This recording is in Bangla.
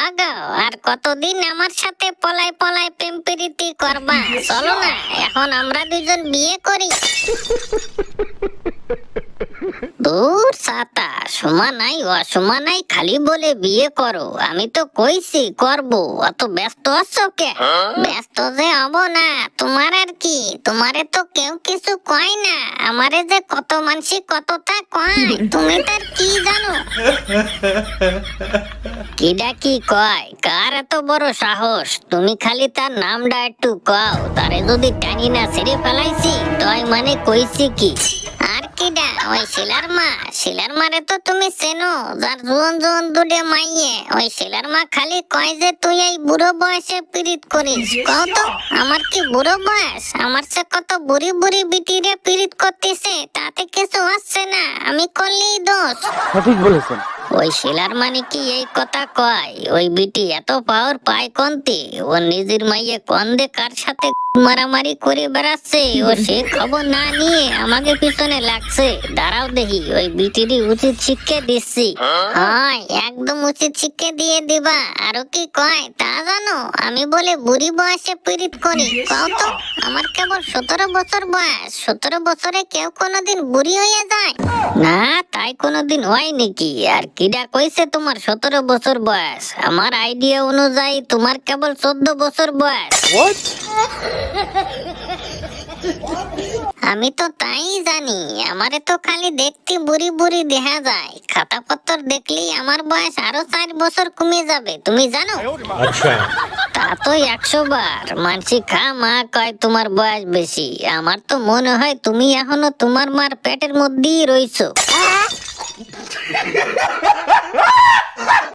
আগাও, আর কতদিন আমার সাথে পলাই পলাই প্রেম প্রীতি করবা? চলো না এখন আমরা দুজন বিয়ে করি। দূর ছাতা, সময় নাই অসময় নাই খালি বলে বিয়ে করো। আমি তো কইছি করবো, অত ব্যস্ত আছো কে? ব্যস্ত যে হব না, তোমার আর কি, তোমারে তো কেউ কিছু কয় না, আমারে যে কত মানসি কতটা কয় তুমি তার কি জানো? কিডা কি কয়, কার এত বড় সাহস? তুমি খালি তার নামটা একটু কও, তারে যদি টানি না ছেড়ে ফেলাইছি তয় মানে কইছি কি? আর কিডা? ওই শিলার মা। শিলার মারে তো তুমি চেনো, যার জোন জোন দুটে মাইয়ে। ওই শিলার মা খালি কয় যে তুই এই বুড়ো বয়সে পীড়িত করিস। কও তো, আমার কি বুড়ো বয়স? আমার সে কত বুড়ি বুড়ি বিটিরে পীড়িত করতেছে, তাতে কিছু হচ্ছে না, আমি করলেই দোষ। সঠিক বলেছেন। ওই শিলার মানে কি এই কথা কয়? ওই বিটি এত পাওয়ার পায় কন্তে? ও নিজের মাইয়ে কন্দে কার সাথে মারামারি করে বেড়াচ্ছে, ও সে খবর না নিয়ে আমাকে পিছনে লাগছে। দাঁড়াও দেখি, ওই বিটিরই উচিত শিক্ষা দিচ্ছি। হয় একদম উচিত শিক্ষা দিয়ে দিবা। আরো কি কয় তা জানো? আমি বলে বুড়ি বয়সে পীড়িত করি। কও তো, আমার কেবল 17 বছর বয়স। 17 বছরে কেউ কোনোদিন বুড়ি হয়ে যায়? না, তাই কোনোদিন হয় নাকি? আর কিডা কইছে তোমার 17 বছর বয়স? আমার আইডিয়া অনুযায়ী তোমার কেবল 14 বছর বয়স। আমি তো তাই জানি, আমারে তো খালি দেখতে বুড়ি বুড়ি দেখা যায়। খাতা পত্র দেখলেই আমার বয়স আরো 4 বছর কমে যাবে, তুমি জানো? তা তো 100 বার মানসি খা মা কয় তোমার বয়স বেশি। আমার তো মনে হয় তুমি এখনো তোমার মার পেটের মধ্যেই রইছো।